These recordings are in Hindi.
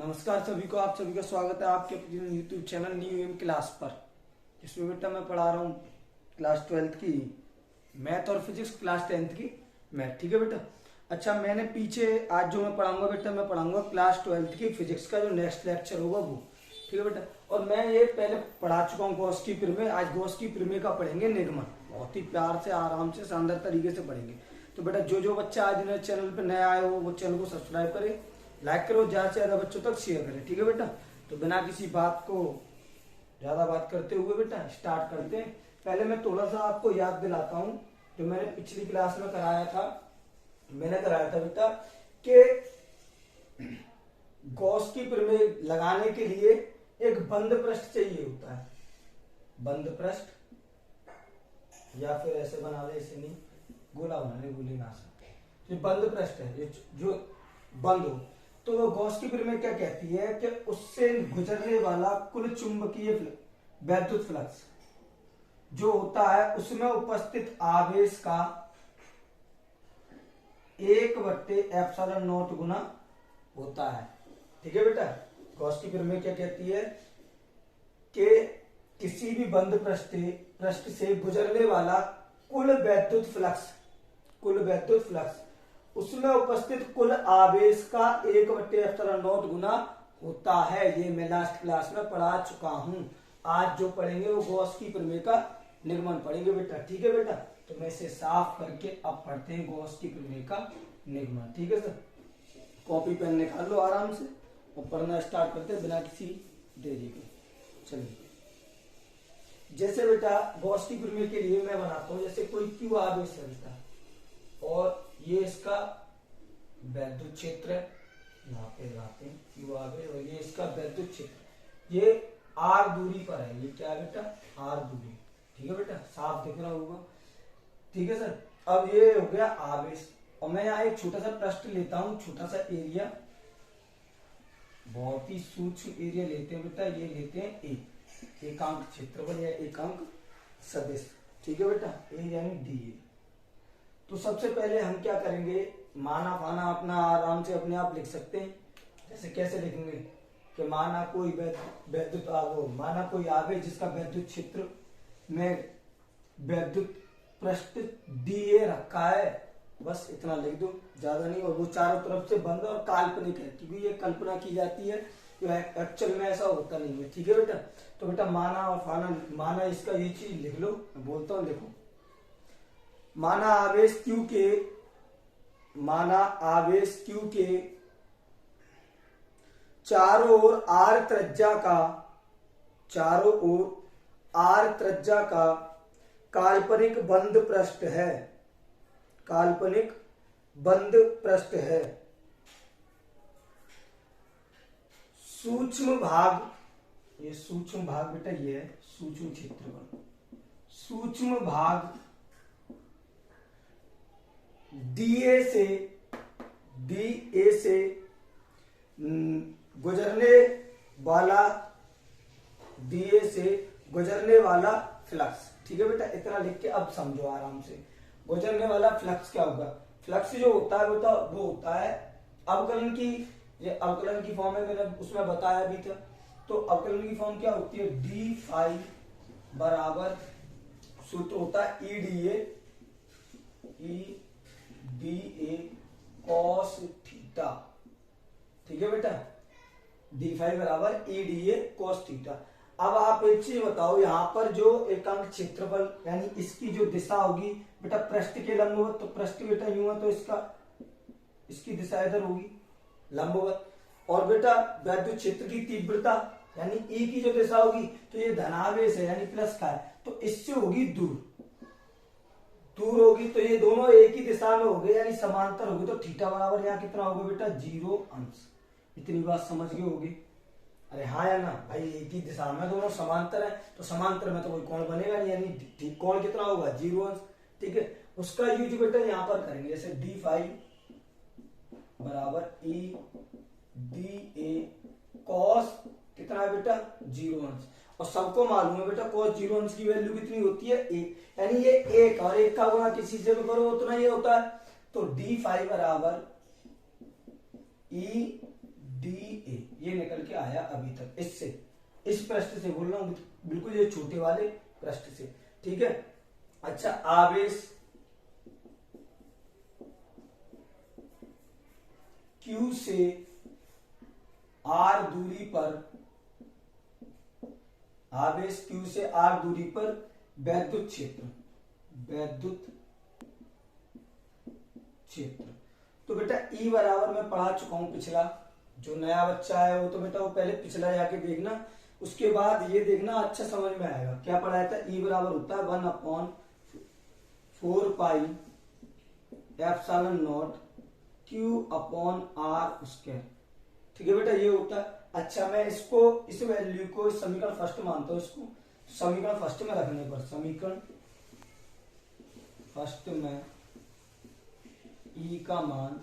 नमस्कार सभी को, आप सभी का स्वागत है आपके अपने YouTube channel new M class पर। इसमें बेटा मैं पढ़ा रहा हूँ क्लास 12th की मैथ और फिजिक्स, क्लास 10th की मैथ। ठीक है बेटा। अच्छा, मैंने पीछे आज जो मैं पढ़ाऊंगा बेटा, मैं पढ़ाऊंगा क्लास 12th की फिजिक्स का जो नेक्स्ट लेक्चर होगा वो। ठीक है बेटा। और मैं ये पहले पढ़ा चुका हूँ गॉस की प्रमेय। आज गॉस की प्रमेय का पढ़ेंगे निगमन, बहुत ही प्यार से, आराम से, शानदार तरीके से पढ़ेंगे। तो बेटा जो बच्चा आज मेरे चैनल पर नया आए हो वो चैनल को सब्सक्राइब करे, लाइक करो, ज्यादा से ज्यादा बच्चों तक शेयर करें। ठीक है बेटा। तो बिना किसी बात को ज्यादा बात करते हुए बेटा स्टार्ट करते हैं। पहले मैं थोड़ा सा आपको याद दिलाता हूं जो मैंने पिछली क्लास में कराया था। मैंने कराया था बेटा कि गॉस की प्रमेय लगाने के लिए एक बंद पृष्ठ चाहिए होता है। बंद पृष्ठ या फिर ऐसे बना ले, ऐसे नहीं, गोला बनाने, गोली ना सकते। बंद पृष्ठ है जो बंद हो, तो वो गॉस की प्रमेय क्या कहती है कि उससे गुजरने वाला कुल चुंबकीय वैद्युत फ्लक्स जो होता है उसमें उपस्थित आवेश का 1/ε0 गुना होता है। ठीक है बेटा। गॉस की प्रमेय क्या कहती है कि किसी भी बंद पृष्ठ से गुजरने वाला कुल वैद्युत फ्लक्स उसमें उपस्थित कुल आवेश का 1/ε0 गुना होता है। ये मैं लास्ट क्लास में पढ़ा चुका हूं। आज जो पढ़ेंगे वो गॉस की प्रमेय का निगमन पढ़ेंगे बेटा। ठीक है बेटा। तो मैं इसे साफ करके अब पढ़ते हैं गॉस की प्रमेय का निगमन। ठीक है सर, कॉपी पेन निकाल लो आराम से और पढ़ना स्टार्ट करते हैं बिना किसी देरी के। चलिए, जैसे बेटा गॉस की प्रमेय के लिए मैं बनाता हूं, जैसे कोई क्यू आवेश है बेटा और ये इसका वैद्युत क्षेत्र है, यहाँ पे लगाते हैं क्यू आवेश, और ये इसका वैद्युत क्षेत्र, ये आर दूरी पर है। ये क्या है बेटा? आर दूरी। ठीक है बेटा, साफ दिख रहा होगा। ठीक है सर। अब ये हो गया आवेश, और मैं यहाँ एक छोटा सा पृष्ठ लेता हूँ, छोटा सा एरिया, बहुत ही सूक्ष्म एरिया लेते हैं बेटा। ये लेते हैं ए, एकांक क्षेत्रफल या एकांक सदिश। ठीक है बेटा, ए यानी डी ए। तो सबसे पहले हम क्या करेंगे, माना फाना अपना आराम से अपने आप लिख सकते हैं। जैसे कैसे लिखेंगे कि माना कोई वैद्युत माना कोई आवेश जिसका वैद्युत क्षेत्र में वैद्युत पृष्ठ डीए रखा है, बस इतना लिख दो, ज्यादा नहीं। और वो चारों तरफ से बंद और काल्पनिक है, क्योंकि ये कल्पना की जाती है, एक्चुअल में ऐसा होता नहीं है। ठीक है बेटा। तो बेटा माना और फाना, माना इसका ये चीज लिख लो, मैं बोलता हूँ, देखो। माना आवेश Q के चारों ओर आर त्रिज्या का काल्पनिक बंद पृष्ठ है। सूक्ष्म भाग, ये सूक्ष्म भाग बेटा, ये है सूक्ष्म क्षेत्रफल। सूक्ष्म भाग डीए से गुजरने वाला फ्लक्स। ठीक है बेटा, इतना लिख के अब समझो आराम से। गुजरने वाला फ्लक्स क्या होगा? फ्लक्स जो होता है बेटा वो होता है अवकलन की, ये अवकलन की फॉर्म है, मैंने उसमें बताया भी था। तो अवकलन की फॉर्म क्या होती है? डी फाई बराबर सूत्र होता है E D A cos theta. ठीक है बेटा, डी फाई बराबर E D A cos theta. अब आप एक चीज बताओ, यहाँ पर जो एकांक क्षेत्रफल यानी इसकी जो दिशा होगी बेटा पृष्ठ के लंबवत, तो पृष्ठ बेटा यूं है तो इसकी दिशा इधर होगी लंबवत। और बेटा वैद्युत क्षेत्र की तीव्रता यानी ई की जो दिशा होगी तो ये धनावेश है यानी प्लस का है, तो इससे होगी दूर होगी, तो ये दोनों एक ही दिशा में हो गए यानी समांतर होगी। तो थीटा बराबर यहाँ कितना होगा बेटा? 0 अंश। इतनी बात समझ गए होगी? अरे हाँ या ना भाई, एक ही दिशा में दोनों समांतर है, तो समांतर में तो कोई कोण बनेगा नहीं, यानी कोण कितना होगा? 0 अंश। ठीक है, उसका यूज बेटा यहाँ पर करेंगे, जैसे डी फाई बराबर ई डी ए कॉस कितना है बेटा? 0 अंश। और सबको मालूम है बेटा cos 0 अंश की वैल्यू कितनी होती है? 1, यानी ये 1 और 1 का गुणा किसी से भी करो उतना ही होता है। तो डी फाई बराबर ई डी ए, ये निकल के आया अभी तक इससे, इस पृष्ठ से बोल रहा हूं, बिल्कुल ये छोटे वाले पृष्ठ से, ठीक है। अच्छा, आवेश Q से R दूरी पर, आवेश Q से R दूरी पर वैद्युत क्षेत्र, वैद्युत क्षेत्र। तो बेटा E बराबर मैं पढ़ा चुका हूं पिछला, जो नया बच्चा है वो तो बेटा वो पहले पिछला जाके देखना, उसके बाद ये देखना, अच्छा समझ में आएगा। क्या पढ़ाया था? E बराबर होता है 1/4 पाई epsilon not Q upon R square, ठीक है बेटा, ये होता है। अच्छा, मैं इसको, इस वैल्यू को, इस समीकरण फर्स्ट मानता हूं इसको, समीकरण फर्स्ट में रखने पर, समीकरण फर्स्ट में E का मान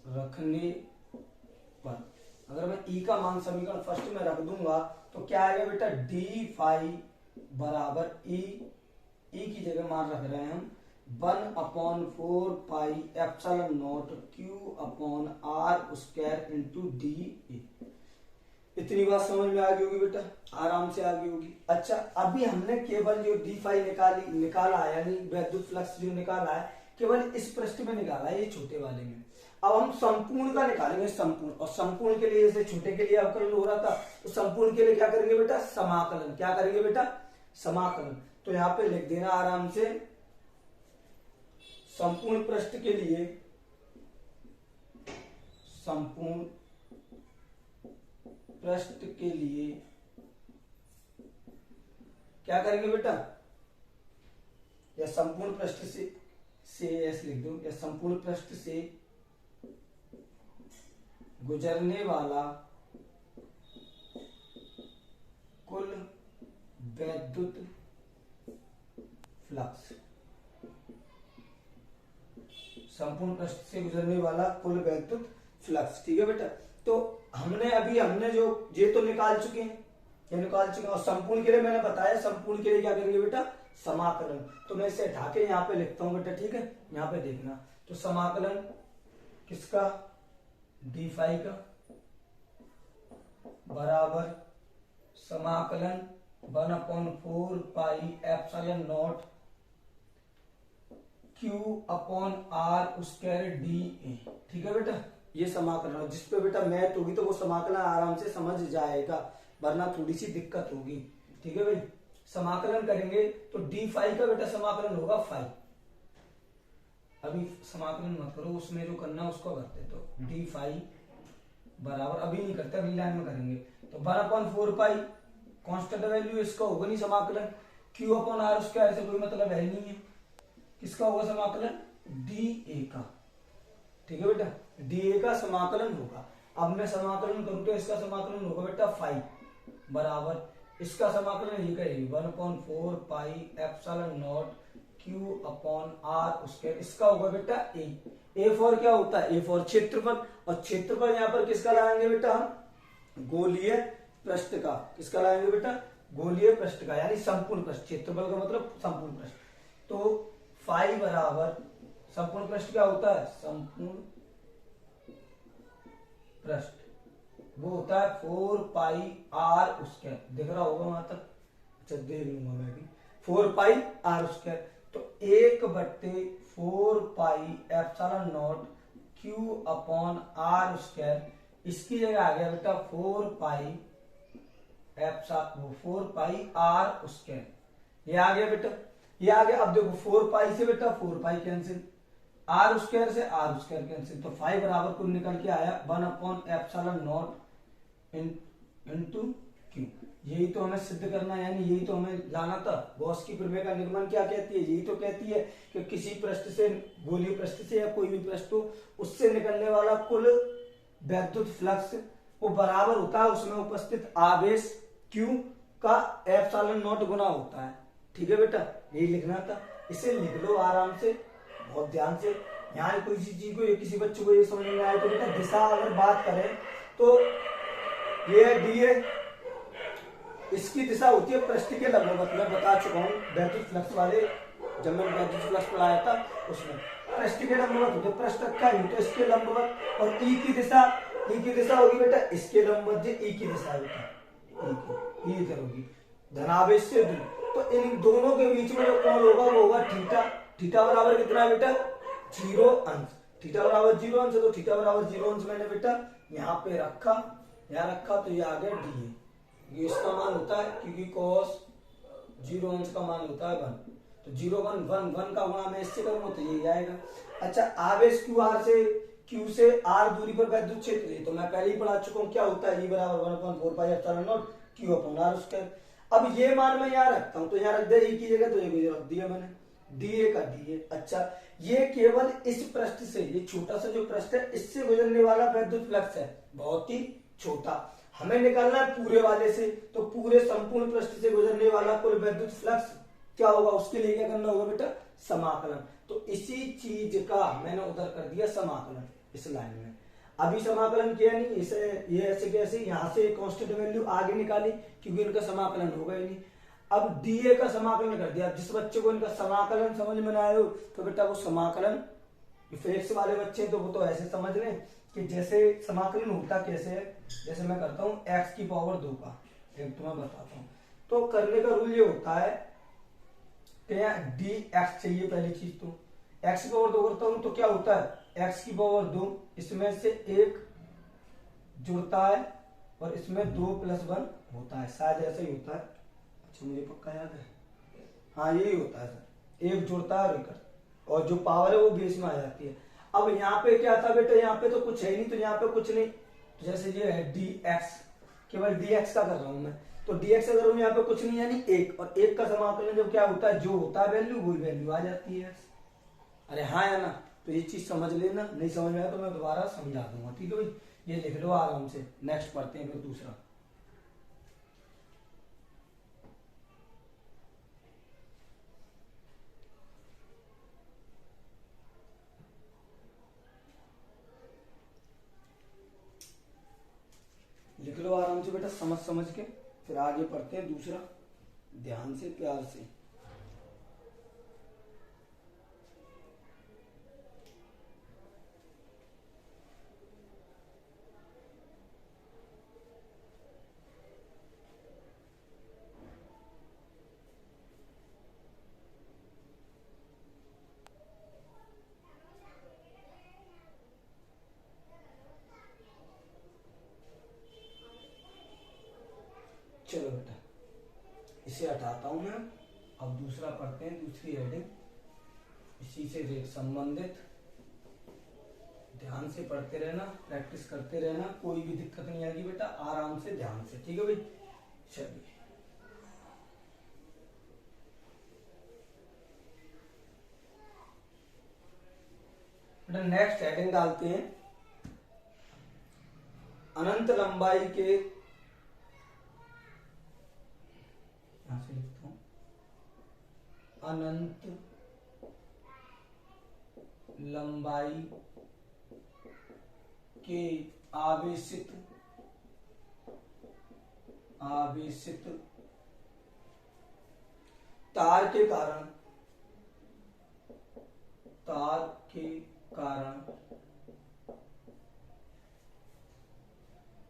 रखने पर, अगर मैं E का मान समीकरण फर्स्ट में रख दूंगा तो क्या आएगा बेटा? डी फाई बराबर E की जगह मान रख रहे हैं हम 1/4 पाई epsilon not Q upon R square into D A. इतनी बात समझ में आ गई होगी बेटा, आराम से आ गई होगी। अच्छा, अभी हमने केवल जो डी फाई निकाला है, यानी वैद्युत फ्लक्स जो निकाला है, केवल इस पृष्ठ में निकाला है, ये छोटे वाले में। अब हम संपूर्ण का निकालेंगे, संपूर्ण, और संपूर्ण के लिए, जैसे छोटे के लिए अवकलन हो रहा था, तो संपूर्ण के लिए क्या करेंगे बेटा? समाकलन। क्या करेंगे बेटा? समाकलन। तो यहाँ पे लिख देना आराम से, संपूर्ण पृष्ठ के लिए, संपूर्ण पृष्ठ के लिए क्या करेंगे बेटा? या संपूर्ण पृष्ठ से ऐसे लिख दो, या संपूर्ण पृष्ठ से गुजरने वाला कुल वैद्युत फ्लक्स, संपूर्ण पृष्ठ से गुजरने वाला कुल वैद्युत फ्लक्स, ठीक है बेटा। तो हमने जो ये तो निकाल चुके हैं, ये निकाल चुके हैं, और संपूर्ण के लिए मैंने बताया, संपूर्ण के लिए क्या करेंगे बेटा? समाकलन। तो मैं इसे हटा के यहाँ पे लिखता हूं बेटा, ठीक है, यहाँ पे देखना। तो समाकलन किसका? डी फाई का बराबर समाकलन 1/4 पाई epsilon not Q upon R square D A, ठीक है बेटा। ये समाकलन, जिस पे बेटा मैथ होगी तो वो समाकलन आराम से समझ जाएगा, वरना थोड़ी सी दिक्कत होगी, ठीक है भाई। समाकलन करेंगे तो डी फाई का बेटा समाकलन होगा फाई, अभी समाकलन मत करो, उसमें जो करना उसको करते। तो डी फाई बराबर, अभी नहीं करते, अगली लाइन में करेंगे। तो 1/4 पाई कांस्टेंट वैल्यू, इसका होगा नहीं समाकलन, Q अपॉन R स्क्वायर से कोई मतलब है नहीं है, किसका होगा समाकलन? डी ए का, ठीक है बेटा, डी ए का समाकलन होगा। अब मैं समाकलन करूं तो इसका समाकलन होगा बेटा फाई बराबर, इसका समाकलन ये करेगी 1/4 पाई epsilon not Q upon R square, इसका होगा बेटा ए फॉर क्या होता है? ए फॉर क्षेत्रफल, और क्षेत्रफल यहाँ पर किसका लगाएंगे बेटा? हम गोलीय पृष्ठ का, किसका लगाएंगे बेटा? गोलीय पृष्ठ का, यानी संपूर्ण पृष्ठ। क्षेत्रफल का मतलब संपूर्ण पृष्ठ। तो फाई बराबर, संपूर्ण पृष्ठ क्या होता है? संपूर्ण पृष्ठ वो होता है 4 पाई R स्क्वायर, दिख रहा होगा वहां तक, अच्छा देख लूंगा मैं भी, 4 पाई R स्क्वायर। तो 1/4 पाई epsilon not Q upon R square, इसकी जगह आ गया बेटा 4 पाई R स्क्वायर, ये आ गया बेटा, ये आ गया। अब देखो 4 पाई से बेटा 4 पाई कैंसिल, R स्क्वायर से R स्क्वायर कैंसिल, तो फाई बराबर कुल निकल के आया 1/एप्सिलॉन नॉट इंटू Q। यही तो हमें सिद्ध करना है, यानी यही तो हमें लाना था। गॉस की प्रमेय का निगमन क्या कहती है? यही तो कहती है कि किसी पृष्ठ से, गोलीय पृष्ठ से या कोई भी पृष्ठ हो, उससे निकलने वाला कुल वैद्युत फ्लक्स वो बराबर होता है उसमें उपस्थित आवेश Q का एप्सिलॉन नॉट गुना होता है, ठीक है बेटा, यही लिखना था। इसे लिख लो आराम से, बहुत ध्यान से। यहाँ कोई सी चीज को, किसी बच्चे को ये समझ में आए तो बेटा दिशा अगर बात करें तो ये डी ए, इसकी दिशा होती है पृष्ठ के लंबवत, मैं बता चुका हूँ वैद्युत फ्लक्स वाले, जब मैंने वैद्युत फ्लक्स पढ़ाया था उसमें। पृष्ठ के लंबवत होते, पृष्ठ रखा है तो इसके लंबवत, और ई की दिशा होगी बेटा इसके लंबवत, जो ई की दिशा है बेटा ई इधर होगी, धनावेश से दूर। तो इन दोनों के बीच में जो कोण होगा वो होगा थीटा। थीटा बराबर कितना है बेटा 0 अंश, थीटा बराबर 0 अंश, तो थीटा बराबर 0 अंश मैंने बेटा यहाँ पे रखा, यहाँ रखा, तो ये आ गया डी, ये इसका मान होता है क्योंकि cos 0 अंश का मान होता है 1, तो 0 1 1 1 का गुणा मैं इससे करूंगा तो ये आएगा। अच्छा आवेश Q से R दूरी पर विद्युत क्षेत्र है, तो मैं पहले ही पढ़ा चुका हूँ क्या होता है, E बराबर 1/4πε0 Q/R²। अब ये मान मैं यहाँ रखता हूँ, तो यहाँ रख दिया E की जगह, तो ये रख दिया मैंने dA का dA। अच्छा ये केवल इस पृष्ठ से, ये छोटा सा जो पृष्ठ है इससे गुजरने वाला विद्युत फ्लक्स है, बहुत ही छोटा, हमें निकालना है पूरे वाले से, तो पूरे संपूर्ण पृष्ठ से गुजरने वाला कुल विद्युत फ्लक्स क्या होगा, उसके लिए क्या करना होगा बेटा समाकलन। तो इसी चीज का मैंने उधर कर दिया समाकलन इस लाइन में। अभी समाकलन किया नहीं, इसे ये ऐसे कैसे यहाँ से कांस्टेंट वैल्यू आगे निकाली क्योंकि इनका समाकलन होगा ही नहीं। अब डीए का समाकलन कर दिया। जिस बच्चे को इनका समाकलन समझ में ना आए तो बेटा वो समाकलन, फिजिक्स वाले बच्चे तो वो तो ऐसे समझ लें कि जैसे समाकलन होता कैसे है, जैसे मैं करता हूँ x की पावर 2 का, एक तो मैं बताता हूँ। तो करने का रूल ये होता है कि डी एक्स चाहिए पहली चीज, तो x की पावर 2 करता हूँ तो क्या होता है x की पावर 2, इसमें से एक जुड़ता है और इसमें 2 + 1 होता है, शायद ऐसा ही होता है। अच्छा मुझे पक्का याद है, हाँ यही होता है सर, एक जुड़ता है और जो पावर है वो बेस में आ जाती है। अब यहाँ पे क्या था बेटा, यहाँ पे तो कुछ है नहीं, तो यहाँ पे कुछ नहीं, तो जैसे ये है dx, केवल dx का कर रहा हूं मैं, तो dx अगर हूं यहाँ पे कुछ नहीं यानी 1, और 1 का समाकलन जब क्या होता है, जो होता है वैल्यू वही वैल्यू आ जाती है। अरे हाँ या ना, तो ये चीज समझ लेना, नहीं समझ में आया तो मैं दोबारा समझा दूंगा, ठीक है भाई, ये लिख लो आराम से। नेक्स्ट पढ़ते हैं फिर दूसरा। लिख लो आराम से बेटा, समझ के, फिर आगे पढ़ते हैं दूसरा, ध्यान से प्यार से। चलो बेटा इसे हटाता हूं मैं, अब दूसरा पढ़ते हैं, दूसरी हेडिंग इसी से संबंधित। ध्यान से पढ़ते रहना, प्रैक्टिस करते रहना, कोई भी दिक्कत नहीं आएगी बेटा, आराम से ध्यान से, ठीक है भाई। चलिए बेटा नेक्स्ट हेडिंग डालते हैं, अनंत लंबाई के, यहां से लिखता हूं, अनंत लंबाई के आवेशित तार के कारण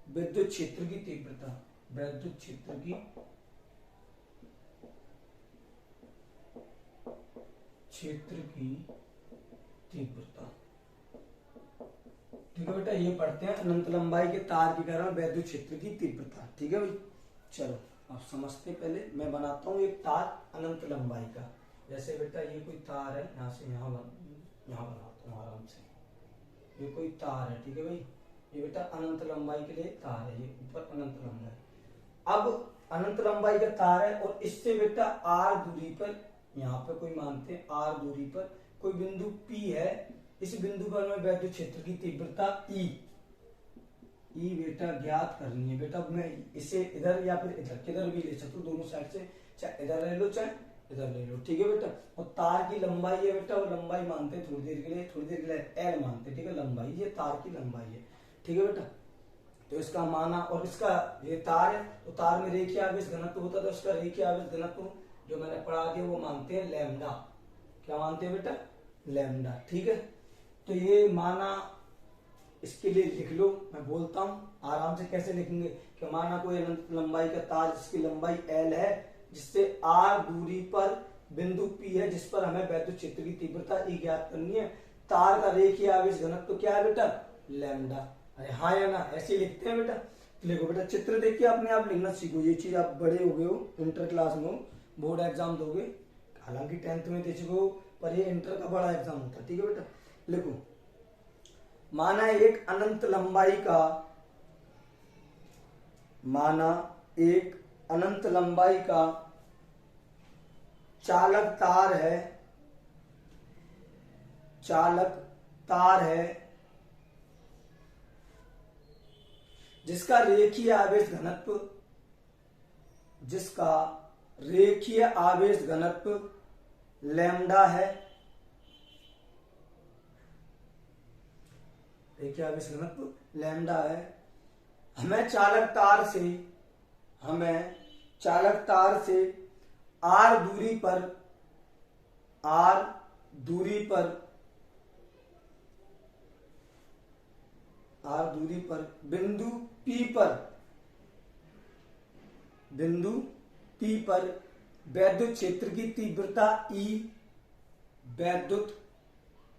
विद्युत क्षेत्र की तीव्रता, विद्युत क्षेत्र की तीव्रता, ठीक है बेटा। ये पढ़ते हैं अनंत लंबाई के तार के कारण विद्युत क्षेत्र की तीव्रता, ठीक है भाई। चलो अब समझते, पहले मैं बनाता हूँ एक तार अनंत लंबाई का। जैसे बेटा ये कोई तार है, यहाँ से यहाँ बनाता हूँ आराम से, ये कोई तार है, ठीक है भाई, ये बेटा अनंत लंबाई के लिए तार है, ये ऊपर अनंत लंबाई। अब अनंत लंबाई का तार है और इससे बेटा r दूरी पर, यहाँ पे कोई मानते हैं r दूरी पर कोई बिंदु P है, इस बिंदु पर मैं विद्युत क्षेत्र की तीव्रता E बेटा ज्ञात करनी है बेटा। मैं इसे इधर या फिर इधर किधर भी ले सकता हूँ, दोनों साइड से, चाहे इधर ले लो चाहे इधर ले लो, ठीक है बेटा। और तार की लंबाई है बेटा, और लंबाई मानते हैं थोड़ी देर के लिए L मानते हैं, ठीक है, लंबाई, ये तार की लंबाई है, ठीक है बेटा। तो इसका माना, और इसका ये तार है, तो तार में रेखीय आवेश घनत्व होता है, तो इसका रेखीय आवेश घनत्व जो मैंने पढ़ा दिया वो मानते हैं लैम्डा, क्या मानते हैं बेटा, लैम्डा। ठीक है, तो ये माना इसके लिए लिख लो, मैं बोलता हूं आराम से कैसे लिखेंगे कि माना कोई अनंत लंबाई का तार जिसकी लंबाई L है, जिससे R दूरी पर बिंदु P है, जिस पर हमें वैद्युत क्षेत्र की तीव्रता E ज्ञात करनी है। तार का रेखीय आवेश घनत्व तो क्या है बेटा? लैम्डा। अरे हाँ या ना, ऐसे लिखते हैं बेटा। तो देखो बेटा, चित्र देख के अपने आप लिखना सीखो। ये चीज आप बड़े हो गए हो, इंटर क्लास में हो, बोर्ड एग्जाम दोगे, हालांकि 10th में दे चुके हो, पर ये इंटर का बड़ा एग्जाम होता है। ठीक है बेटा, लिखो। माना एक अनंत लंबाई का, माना एक अनंत लंबाई का चालक तार है, चालक तार है, जिसका रेखीय आवेश घनत्व, जिसका रेखीय आवेश घनत्व लैम्डा है, रेखीय आवेश घनत्व लैम्डा है। हमें चालक तार से, हमें चालक तार से R दूरी पर, R दूरी पर, R दूरी पर बिंदु P पर, बिंदु P पर वैद्युत क्षेत्र की तीव्रता E, वैद्युत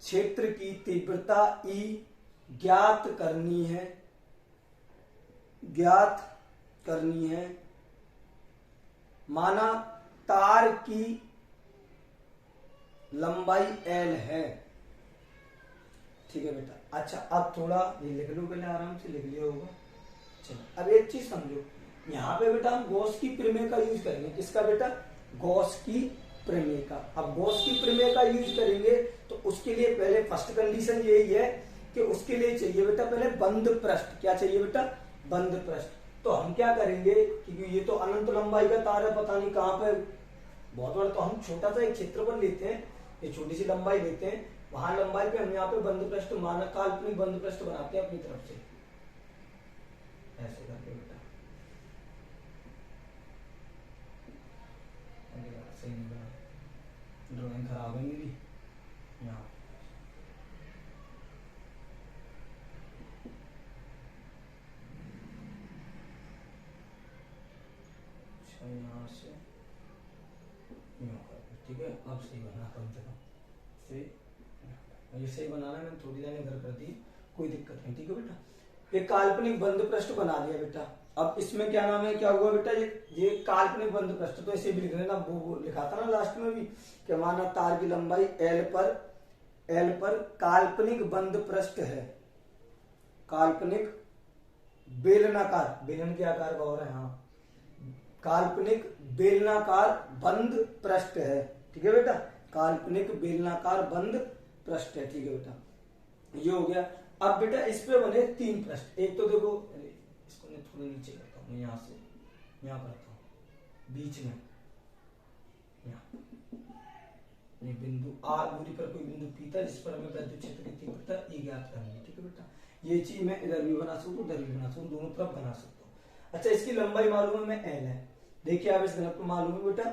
क्षेत्र की तीव्रता E ज्ञात करनी है, ज्ञात करनी है। माना तार की लंबाई L है। ठीक है बेटा, अच्छा अब थोड़ा ये लिख लो, पहले आराम से लिख लिया होगा। चलो अब एक चीज समझो, यहाँ पे बेटा हम गॉस की प्रमेय का यूज करेंगे। किसका बेटा? गॉस की प्रमेय का। अब गॉस की प्रमेय का यूज करेंगे तो उसके लिए पहले फर्स्ट कंडीशन यही है कि उसके लिए चाहिए बेटा पहले बंद पृष्ठ। क्या चाहिए बेटा? बंद पृष्ठ। तो हम क्या करेंगे, क्योंकि ये तो अनंत लंबाई का तार है, पता नहीं कहाँ पे बहुत बड़ा, तो हम छोटा सा एक क्षेत्रफल लेते हैं, ये छोटी सी लंबाई लेते हैं, वहां लंबाई पे हम यहाँ पे बंद पृष्ठ, माना काल्पनिक बंद पृष्ठ बनाते हैं अपनी तरफ से, ऐसे करके बेटा। सही नहीं बना, ड्राइंग खराब है मेरी। यहाँ यहाँ से, ठीक है, अब सही बना, कम से कम सही, ये सही बनाना, मैंने थोड़ी देर इधर कर दी, कोई दिक्कत नहीं। ठीक है बेटा, एक काल्पनिक बंद पृष्ठ बना दिया बेटा। अब इसमें क्या नाम है, क्या हुआ बेटा? ये काल्पनिक बंद पृष्ठ, तो ऐसे भी लिख लेना, वो लिखा था ना लास्ट में भी कि माना तार की लंबाई L पर काल्पनिक बंद पृष्ठ है, काल्पनिक बेलनाकार, बेलन के आकार का हो रहा है, हाँ, काल्पनिक बेलनाकार बंद पृष्ठ है। ठीक है बेटा, काल्पनिक बेलनाकार बंद पृष्ठ है। ठीक है बेटा, ये हो गया। अब बेटा इस पे बने 3 पृष्ठ। एक तो देखो, इसको मैं थोड़ा नीचे करता हूँ, यहाँ से यहाँ करता हूँ, बीच में यहाँ ये बिंदु R दूरी पर कोई बिंदु P था, जिस पर हमें वैद्युत क्षेत्र की तीव्रता E ज्ञात करनी है। ठीक है बेटा, ये चीज मैं इधर भी बना सकता हूँ, उधर भी बना सकता हूँ, दोनों तरफ बना सकता हूँ। अच्छा, इसकी लंबाई मालूम है मैं L है, देखिए आप इस घनत्व मालूम है बेटा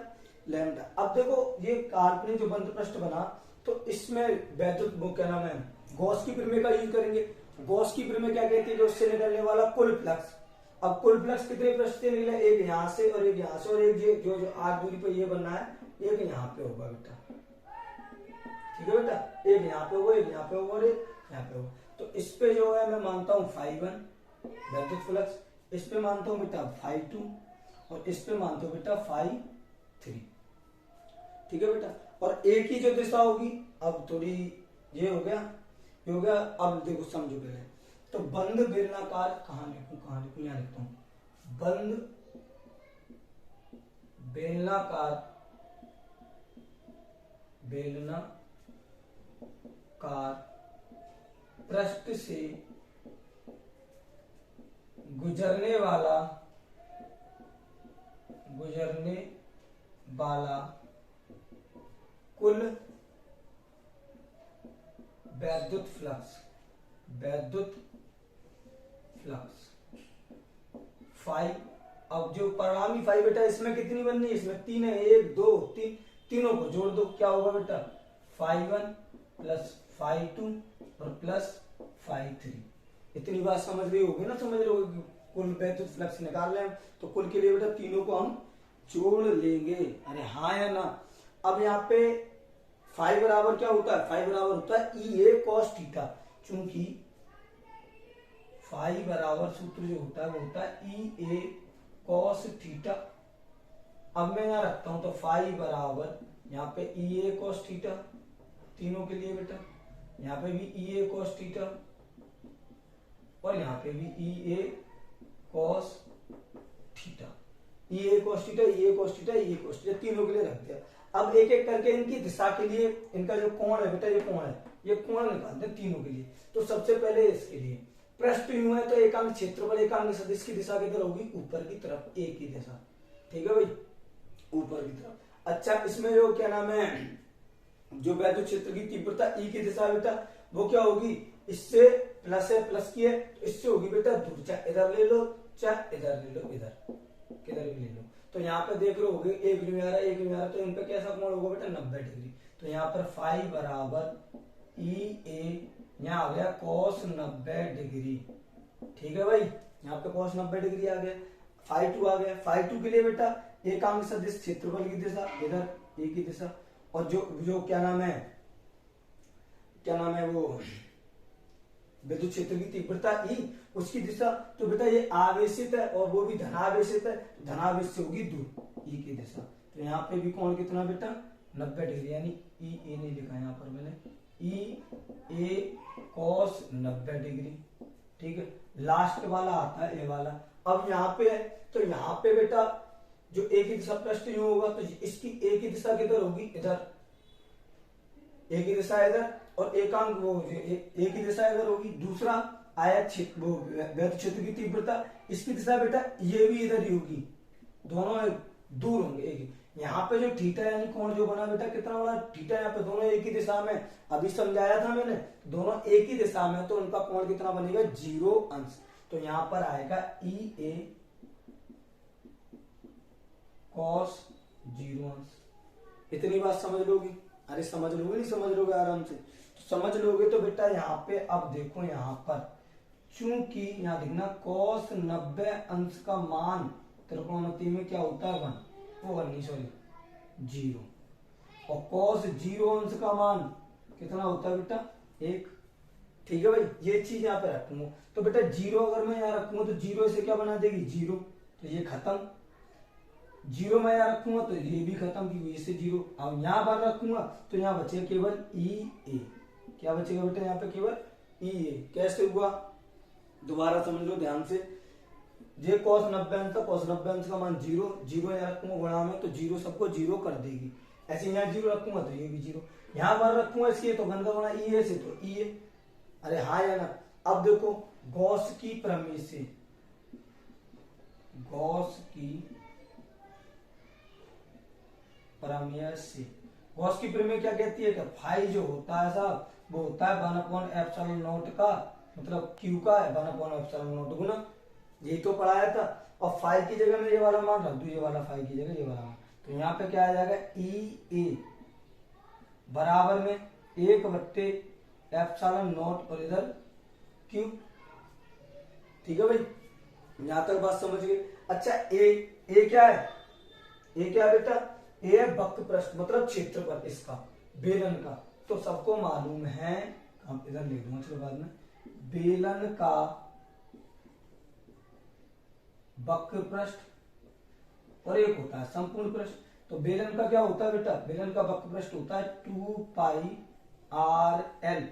लैम्डा। अब देखो ये काल्पनिक जो बंद पृष्ठ बना, तो इसमें वैद्युत वो क्या नाम है, गॉस की प्रमेय का यूज करेंगे। गॉस की प्रमेय क्या कहती है? जो उससे निकलने वाला कुल फ्लक्स। अब कुल फ्लक्स कितने पृष्ठ से निकले? एक यहाँ से और एक यहाँ से, और एक जो R दूरी पर ये बनना है, एक यहाँ पे होगा बेटा। ठीक है बेटा, एक यहाँ पे होगा, एक यहाँ पे होगा और एक यहाँ पे होगा। तो इस पे जो है मैं मानता हूँ φ1 वैद्युत फ्लक्स, इस पे मानता हूँ बेटा φ2 और इस पे मानते हो बेटा φ3। ठीक है बेटा, और एक ही जो दिशा होगी, अब थोड़ी ये हो गया, ये हो गया। अब देखो समझो पहले, तो बंद बेलनाकार कहाँ लिखूं, यहाँ लिखता हूँ, बंद बेलनाकार, पृष्ठ से गुजरने वाला कुल वैद्युत फ्लक्स फाई। अब जो परिणामी फाई बेटा, इसमें कितनी बननी है? इसमें 3 है, 1 2 3, तीनों को जोड़ दो, क्या होगा बेटा φ1 प्लस फाई 2 और प्लस फाई 3। इतनी बात समझ रही होगी ना, समझ रहे होगी। कुल वैद्युत फ्लक्स निकाल लें तो कुल के लिए बेटा तीनों को हम जोड़ लेंगे। अरे हाँ या ना। अब यहाँ पे फाई बराबर क्या होता है, फाई बराबर होता है ई ए कॉस थीटा। चूंकि फाई बराबर सूत्र जो होता है वो होता है ई ए कॉस थीटा। अब मैं यहाँ रखता हूं तो फाई बराबर यहाँ पे ई ए कॉस थीटा तीनों के लिए बेटा, यहाँ पे भी ई ए कॉस थीटा और यहाँ पे भी ई ए कॉस थीटा, ई ए कॉस थीटा, ई ए कॉस थीटा, ई ए कॉस थीटा तीनों के लिए रख दिया। अब एक एक करके इनकी दिशा के लिए इनका जो कोण है बेटा, ये कोण है, ये कोण निकालते हैं तीनों के लिए। तो सबसे पहले इसके लिए पृष्ठ यूं है तो एकांक क्षेत्रफल एकांक सदिश की दिशा किधर होगी, ऊपर की तरफ, ए की दिशा। ठीक है भाई, ऊपर की तरफ। अच्छा, इसमें जो क्या नाम है, जो वैद्युत क्षेत्र की तीव्रता ई की दिशा बेटा वो क्या होगी, इससे प्लस है, प्लस की है तो इससे होगी बेटा दूर, चाहे इधर ले लो चाहे इधर ले लो, इधर किधर भी ले लो। तो यहाँ पे देख रहे होगे एक में आ रहा है, एक में आ रहा है, तो इन पे कैसा कोण होगा बेटा 90 डिग्री। तो यहाँ पर फाई बराबर ई ए, यहाँ आ गया cos 90 डिग्री। ठीक है भाई, यहाँ पे cos 90 डिग्री आ गया। फाई 2 आ गया। फाई 2 के लिए बेटा एकांक सदिश क्षेत्रफल की दिशा इधर, ए की दिशा, और जो जो क्या नाम है वो विद्युत क्षेत्र की तीव्रता ई, उसकी दिशा, तो बेटा ये आवेशित है और वो भी धनावेशित है, धनावेश से होगी दूर, ई की दिशा। तो यहाँ पे भी कोण कितना बेटा 90 डिग्री, यानी ई ए नहीं लिखा यहाँ पर मैंने, ई ए cos 90 डिग्री। ठीक है, लास्ट वाला आता है ए वाला। अब यहाँ पे है तो यहाँ पे बेटा जो ए की दिशा पृष्ठ यूं होगा तो इसकी ए की दिशा किधर होगी, इधर, ए की दिशा इधर, और एकांक वो ए की दिशा इधर होगी। दूसरा आयत क्षेत्र वो वैद्युत क्षेत्र की तीव्रता, इसकी दिशा बेटा ये भी इधर ही होगी, दोनों दूर होंगे एक। यहाँ पे जो थीटा यानी कोण जो बना बेटा कितना बड़ा थीटा, यहाँ पे दोनों एक ही दिशा में, अभी समझाया था मैंने, दोनों एक ही दिशा में, तो उनका कोण कितना बनेगा 0 अंश। तो यहाँ पर आएगा ई ए कॉस 0 अंश। इतनी बात समझ लोगे? अरे समझ लोगे, नहीं समझ लोगे आराम से तो समझ लोगे। तो बेटा यहाँ पे अब देखो, यहाँ पर चूंकि यहाँ देखना cos 90 अंश का मान त्रिकोणमिति में क्या होता है 0, और cos 0 अंश का मान कितना होता है बेटा 1। ठीक है भाई, ये चीज यहाँ पे रखूंगा। तो बेटा 0 अगर मैं यहाँ रखूंगा तो 0 से क्या बना देगी 0, तो ये खत्म। 0 मैं यहाँ रखूंगा तो ये भी खत्म, क्योंकि इससे 0। अब यहाँ पर रखूंगा तो यहाँ बचेगा केवल ई ए। क्या बचेगा बेटा यहाँ पे केवल ई ए। कैसे हुआ दोबारा समझ लो ध्यान से। ये cos 90 अंश था, cos 90 अंश का मान 0 यहाँ रखूंगा गुणा में तो 0 सबको 0 कर देगी। ऐसे यहाँ 0 रखूंगा तो ये भी 0, यहाँ पर रखूंगा इसलिए तो घन का गुणा ई ए से, तो ई ए। अरे हाँ या ना। अब देखो गॉस की प्रमेय से, गॉस की प्रमेय क्या कहती है कि फाई जो होता है साहब वो होता है 1/ε0 का, मतलब क्यू का है 1/ε0 गुना, यही तो पढ़ाया था। और फाई की जगह में ये वाला मान रख दू, ये वाला फाई की जगह ये वाला मान, तो यहाँ पे क्या आ जाएगा ई ए बराबर में 1/ε0 और इधर क्यू। ठीक है भाई, यहां तक बात समझ गए। अच्छा ए क्या है, ए क्या है बेटा, ए है वक्र पृष्ठ मतलब क्षेत्रफल इसका बेलन का। तो सबको मालूम है, हम इधर लिख दूंगा चलो बाद में, बेलन का वक्र पृष्ठ और एक होता है संपूर्ण पृष्ठ। तो बेलन का क्या होता है बेटा, बेलन का वक्र पृष्ठ होता है 2πr_l,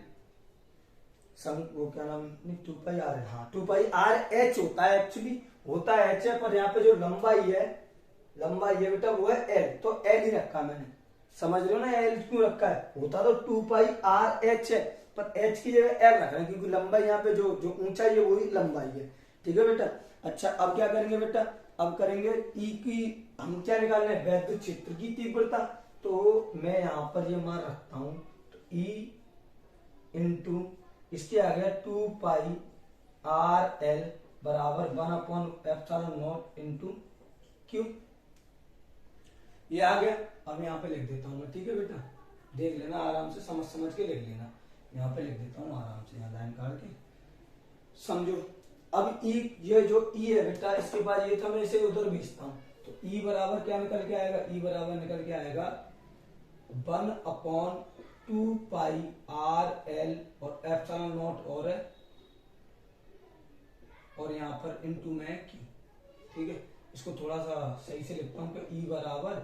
वो क्या नाम, 2πr, हाँ 2πr_h होता है, एक्चुअली होता है h है, पर यहाँ पे जो लंबाई है बेटा वो है l, तो l ही रखा मैंने। समझ रहे हो ना l क्यों रखा है, होता तो 2πr_h है पर h की जगह l रख रहे हैं क्योंकि लंबाई यहाँ पे जो ऊंचाई है वही लंबाई है। ठीक है बेटा। अच्छा अब क्या करेंगे बेटा, अब करेंगे ई की, हम क्या निकाल रहे हैं वैद्युत क्षेत्र की तीव्रता। तो मैं यहाँ पर ये मान रखता हूं, तो ई इंटू इसके आ गया 2πr_l बराबर 1/ε0 इंटू क्यू, ये आ गया। अब यहाँ पे लिख देता हूं मैं, ठीक है बेटा। देख लेना आराम से, समझ समझ के लिख लेना। यहाँ पे लिख देता हूँ आराम से, यहाँ लाइन काट के समझो। अब ई, ये जो ई है बेटा, इसके बाद ये था, मैं इसे उधर भेजता हूँ, तो ई बराबर क्या निकल के आएगा, ई बराबर निकल के आएगा 1/2 पाई आर एल और एप्सिलॉन नॉट और यहाँ पर इनटू में क्यू। ठीक है, इसको थोड़ा सा सही से लिखता हूँ कि ई बराबर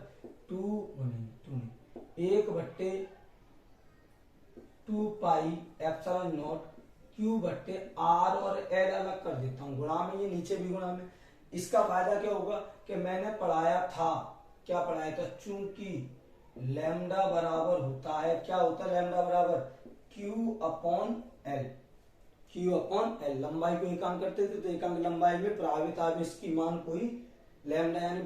1/2 पाई एप्सिलॉन नॉट क्यू बट्टे आर और एल अलग कर देता हूँ, गुणा में, ये नीचे भी गुणा में। इसका फायदा क्या होगा कि मैंने पढ़ाया था, क्या पढ़ाया था, चूंकि लैम्डा बराबर होता है, क्या होता है लैम्डा बराबर Q upon L, Q upon L. लंबाई को एकांक करते थे, तो एकांक लंबाई में प्रभावित आवेश की मान को ही लैम्डा यानी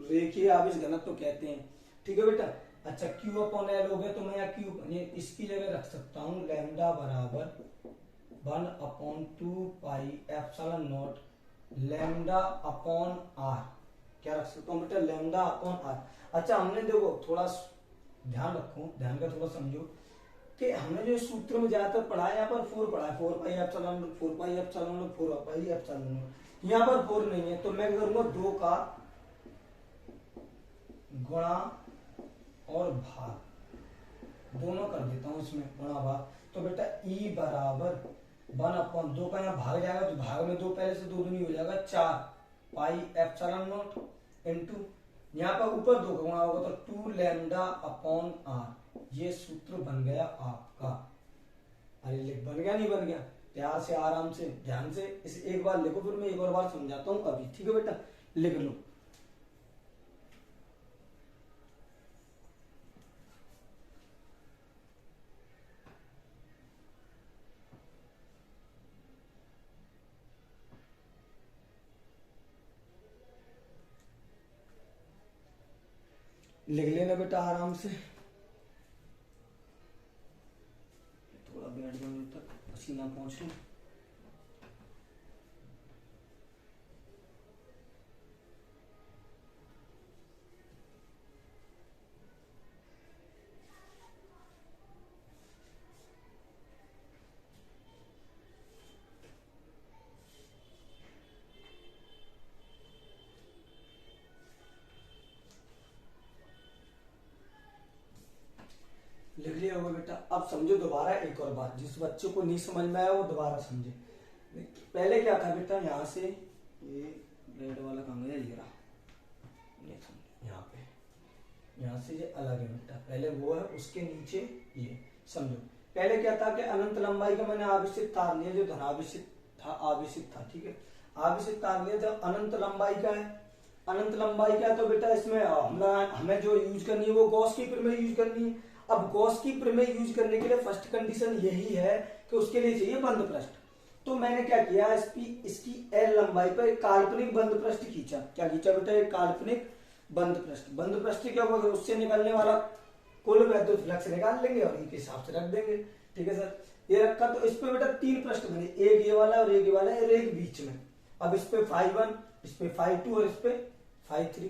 रेखीय आवेश घनत्व कहते हैं। ठीक है बेटा। अच्छा, क्यू अपॉन एल हो गया, तो मैं क्यू इसकी जगह रख सकता हूँ लैम्डा बराबर 1/2 pi epsilon naught lambda upon R, क्या रख सकता हूँ बेटा, लैम्डा अपॉन आर। अच्छा, हमने देखो थोड़ा ध्यान रखो, ध्यान का थोड़ा समझो कि हमने जो सूत्र में ज्यादातर पढ़ा है, यहाँ पर 4 पढ़ा है, 4 पाई epsilon not, 4 pi epsilon not, 4 pi epsilon not. यहाँ पर 4 नहीं है, तो मैं करूंगा 2 का गुणा और भाग, दोनों कर देता हूँ इसमें गुणा भाग। तो बेटा ई बराबर 1/2 का यहाँ भाग जाएगा, तो भाग में 2 पहले से 2 दूनी हो जाएगा 4 पाई एप्सिलॉन नॉट इनटू, यहाँ पर ऊपर 2 का गुणा होगा, तो 2 लैम्डा अपॉन आर। ये सूत्र बन गया आपका। अरे लिख, बन गया नहीं बन गया, प्यार से आराम से ध्यान से इसे एक बार लिखो, फिर मैं एक और बार समझाता हूँ अभी। ठीक है बेटा, लिख लो। लिख लेना बेटा आराम से, थोड़ा बैठ जाओ तक पसीना पहुंचे। लिख लिया होगा बेटा। अब समझो दोबारा एक और बात, जिस बच्चे को नहीं समझ में आया वो दोबारा समझे। पहले क्या था बेटा, यहाँ से ये रेड वाला कहाँ गया, ये रहा, यहाँ पे, यहाँ से ये अलग है बेटा, पहले वो है, उसके नीचे ये। समझो पहले क्या था कि अनंत लंबाई का मैंने आवेशित तार लिया, जो धनावेशित था, आवेशित था। ठीक है, आवेशित तार लिया, जब अनंत लंबाई का है, अनंत लंबाई का है, तो बेटा इसमें हमें जो यूज करनी है वो गॉस की प्रमेय यूज करनी है। अब गॉस की प्रमेय यूज करने के लिए फर्स्ट कंडीशन यही है कि उसके लिए चाहिए बंद पृष्ठ। तो मैंने क्या किया, इसकी एल लंबाई पर एक काल्पनिक बंद पृष्ठ खींचा। क्या खींचा बेटा, एक काल्पनिक बंद पृष्ठ। बंद पृष्ठ क्या होगा, उससे निकलने वाला कुल विद्युत फ्लक्स निकाल लेंगे और इनके हिसाब से रख देंगे। ठीक है सर, ये रखा, तो इस पे बेटा 3 पृष्ठ बने, एक ये वाला और एक ये वाला और एक बीच में। अब इस पे φ1, इस पे φ2 और इस पे φ3।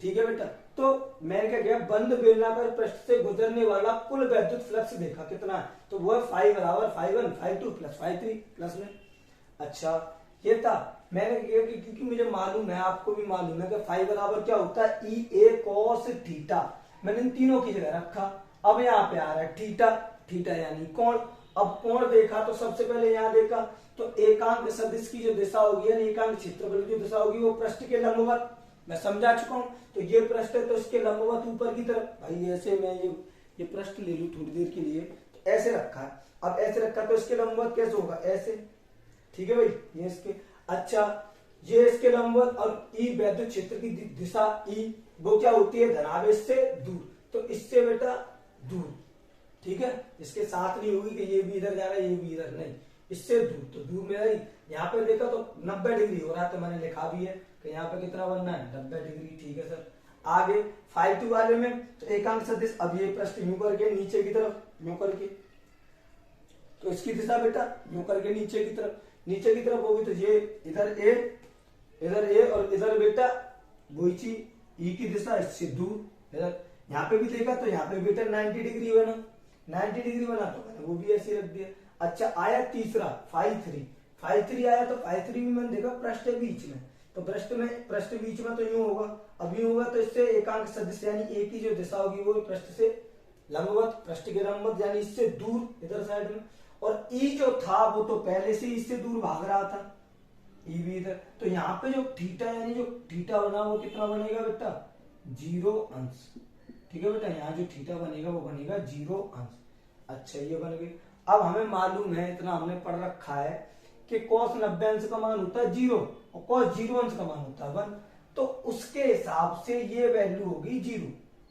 ठीक है बेटा, तो मैंने क्या किया, बंद बेलनाकार पृष्ठ से गुजरने वाला कुल विद्युत फ्लक्स देखा कितना है, तो वो है φ बराबर φ1 φ2 प्लस φ3 प्लस में। अच्छा, ये था, मैंने किया क्योंकि मुझे मालूम है, आपको भी मालूम है कि φ बराबर क्या होता है, ई ए कॉस थीटा। मैंने इन तीनों की जगह रखा। अब यहाँ पे आ रहा है थीटा, थीटा यानी कोण। अब कोण देखा तो सबसे पहले यहाँ देखा, तो एकांक सदिश की जो दिशा होगी, यानी एकांक क्षेत्रफल की जो दिशा होगी, वो पृष्ठ के लंबवत, मैं समझा चुका हूं। तो ये पृष्ठ है, तो इसके लंबवत ऊपर की तरफ। भाई ऐसे मैं ये पृष्ठ ले लूं थोड़ी देर के लिए, तो ऐसे रखा है। अब ऐसे रखा तो इसके लंबवत कैसे होगा, ऐसे। ठीक है भाई, ये इसके, अच्छा ये इसके लंबवत, और ई विद्युत क्षेत्र की दिशा ई, वो क्या होती है, धनावेश से दूर, तो इससे बेटा दूर। ठीक है, इसके साथ नहीं होगी कि ये भी इधर जा रहा है ये भी इधर, नहीं, इससे दूर। तो दूर में रही, यहाँ पे देखा तो 90 डिग्री हो रहा है, तो मैंने लिखा भी है कि यहाँ पे कितना बनना है, 90 डिग्री। ठीक है सर, आगे φ2 वाले में तो एकांक सदिश, अब ये पृष्ठ यूं करके नीचे की तरफ, यूं करके, तो इसकी दिशा बेटा यूं करके नीचे की तरफ, नीचे की तरफ होगी, तो ये इधर ए और इधर बेटा वही चीज, ई की दिशा इससे दूर, इधर यहाँ पे भी देखा तो यहाँ पे बेटा 90 डिग्री बना, 90 डिग्री बना तो मैंने वो भी ऐसे रख दिया। अच्छा आया तीसरा 5 3 आया तो 5 3 भी मैंने देखा पृष्ठ बीच में, तो पृष्ठ बीच में तो यूं होगा, अब यूं होगा तो इससे एकांक सदिश यानी एक ही जो दिशा होगी वो पृष्ठ से लंबवत, पृष्ठ के लंबवत यानी इससे दूर इधर साइड में, और ई जो था वो तो पहले से इससे दूर भाग रहा था, ई भी इधर, तो यहाँ पे जो थीटा यानी जो थीटा बना वो कितना बनेगा बेटा 0 अंश। ठीक है बेटा, यहाँ जो थीटा बनेगा वो बनेगा 0 अंश। अच्छा ये बन गई। अब हमें मालूम है, इतना हमने पढ़ रखा है कि cos 90 अंश का मान होता है 0 और cos 0 अंश का मान होता है 1, तो उसके हिसाब से ये वैल्यू होगी 0,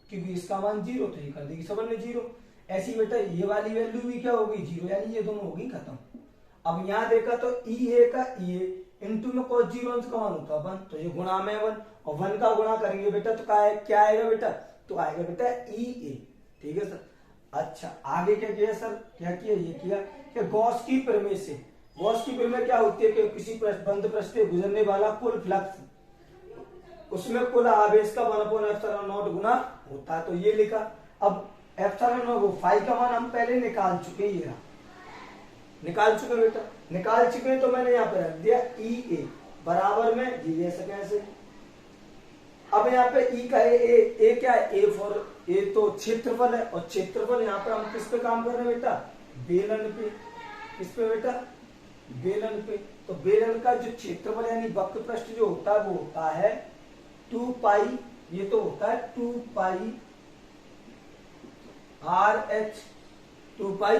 क्योंकि इसका मान 0 तो ये कर देगी सब में 0। ऐसी बेटा ये वाली वैल्यू भी क्या होगी 0, यानी ये दोनों होगी खत्म। अब यहाँ देखा तो ई ए का ई ए इंटू में cos 0 अंश का मान होता है 1, तो ये गुणा में 1 और 1 का गुणा करेंगे बेटा तो क्या आएगा बेटा, तो आएगा बेटा ई ए। ठीक है सर। अच्छा आगे क्या किया सर, क्या किया, ये किया कि गॉस की प्रमेय से, गॉस की प्रमेय क्या होती है कि किसी बंद पृष्ठ से गुजरने वाला कुल फ्लक्स, उसमें कुल आवेश का 1/ε0 गुना होता है, तो ये लिखा। अब ε0 वो फाई का मान हम पहले निकाल चुके, ये रहा निकाल चुके बेटा, निकाल चुके तो मैंने यहाँ पे रख दिया ई ए बराबर में ये कैसे। अब यहाँ पे ई का ए क्या है, ए फॉर ए तो क्षेत्रफल है, और क्षेत्रफल यहाँ पर हम किस पे काम कर रहे हैं बेटा, बेलन पे। किस पे बेटा, बेलन पे। तो बेलन का जो क्षेत्रफल यानी वक्र पृष्ठ जो होता है वो होता है 2 पाई, ये तो होता है 2 पाई आर एच, 2 पाई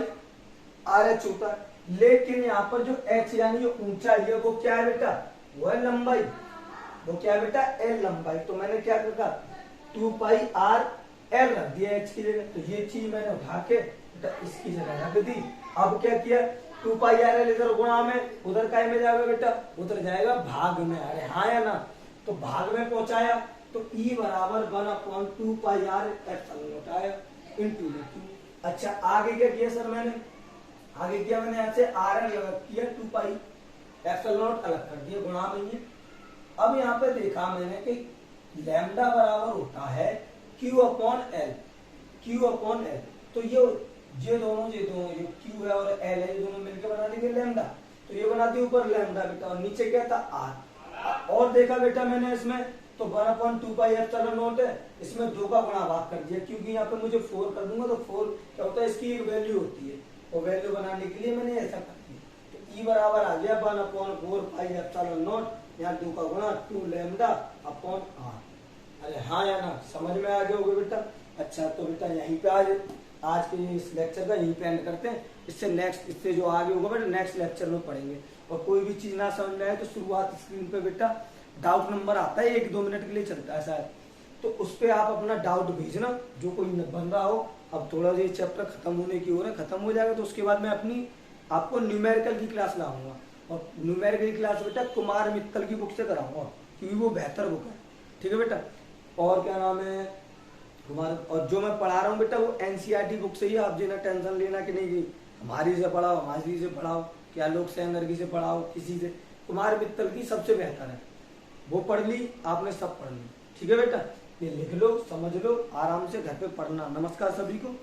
आर एच होता है। लेकिन यहाँ पर जो एच यानी जो ऊंचाई है वो क्या है बेटा, वो है लंबाई, वो क्या है बेटा एल लंबाई। तो मैंने क्या रखा 2 पाई आर एल रख दिया एच की जगह, तो ये चीज मैंने उठा के इसकी जगह रख दी। अब क्या किया 2 पाई आर एल इधर गुणा में, उधर काय में जाएगा बेटा, उधर जाएगा भाग में, अरे हाँ या ना, तो भाग में पहुंचाया तो ई बराबर 1/2 पाई आर एप्सिलॉन आया इनटू क्यू। अच्छा आगे क्या किया सर मैंने, आगे किया मैंने यहाँ से आर एल अलग किया, 2 पाई एप्सिलॉन अलग कर दिया गुणा में ये। अब यहाँ पे देखा मैंने कि लैम्डा बराबर होता है Q upon L, Q upon L, तो ये दोनों ये Q है और L है, ये दोनों मिलकर बना देंगे लैम्डा, तो ये बना दिया ऊपर लैम्डा बेटा, और नीचे क्या था R। और देखा बेटा मैंने इसमें तो 1/2 पाई एप्सिलॉन है, इसमें 2 का गुणा भाग कर दिया, क्योंकि यहाँ पे मुझे 4 कर दूंगा तो 4 क्या होता है, इसकी एक वैल्यू होती है, वो वैल्यू बनाने के लिए मैंने ऐसा कर दिया। तो ई बराबर आ गया 1/4 पाई एप्सिलॉन, यहाँ 2 का गुणा 2 लैम्डा अपॉन आर। अरे हाँ या ना, समझ में आ गया होगा बेटा। अच्छा तो बेटा यहीं पे आज के इस लेक्चर का यहीं पे एंड करते हैं, इससे जो आगे होगा बेटा नेक्स्ट लेक्चर में पढ़ेंगे। और कोई भी चीज ना समझ में आए तो शुरुआत स्क्रीन पे बेटा डाउट नंबर आता है, 1-2 मिनट के लिए चलता है शायद, तो उस पर आप अपना डाउट भेजना जो कोई बन रहा हो। अब थोड़ा सा चैप्टर खत्म होने की ओर है, खत्म हो जाएगा तो उसके बाद मैं अपनी आपको न्यूमेरिकल की क्लास लाऊंगा, और न्यूमेरिकल की क्लास बेटा कुमार मित्तल की बुक से कराऊंगा, क्योंकि वो बेहतर बुक है। ठीक है बेटा, और क्या नाम है कुमार, और जो मैं पढ़ा रहा हूँ बेटा वो एनसीईआरटी बुक से ही, आप जिन्हें टेंशन लेना कि नहीं कि हमारी से पढ़ाओ, हमारी से पढ़ाओ, क्या लोग सेनर्गी से पढ़ाओ, किसी से, कुमार मित्तल की सबसे बेहतर है, वो पढ़ ली आपने, सब पढ़ ली। ठीक है बेटा, ये लिख लो, समझ लो, आराम से घर पे पढ़ना। नमस्कार सभी को।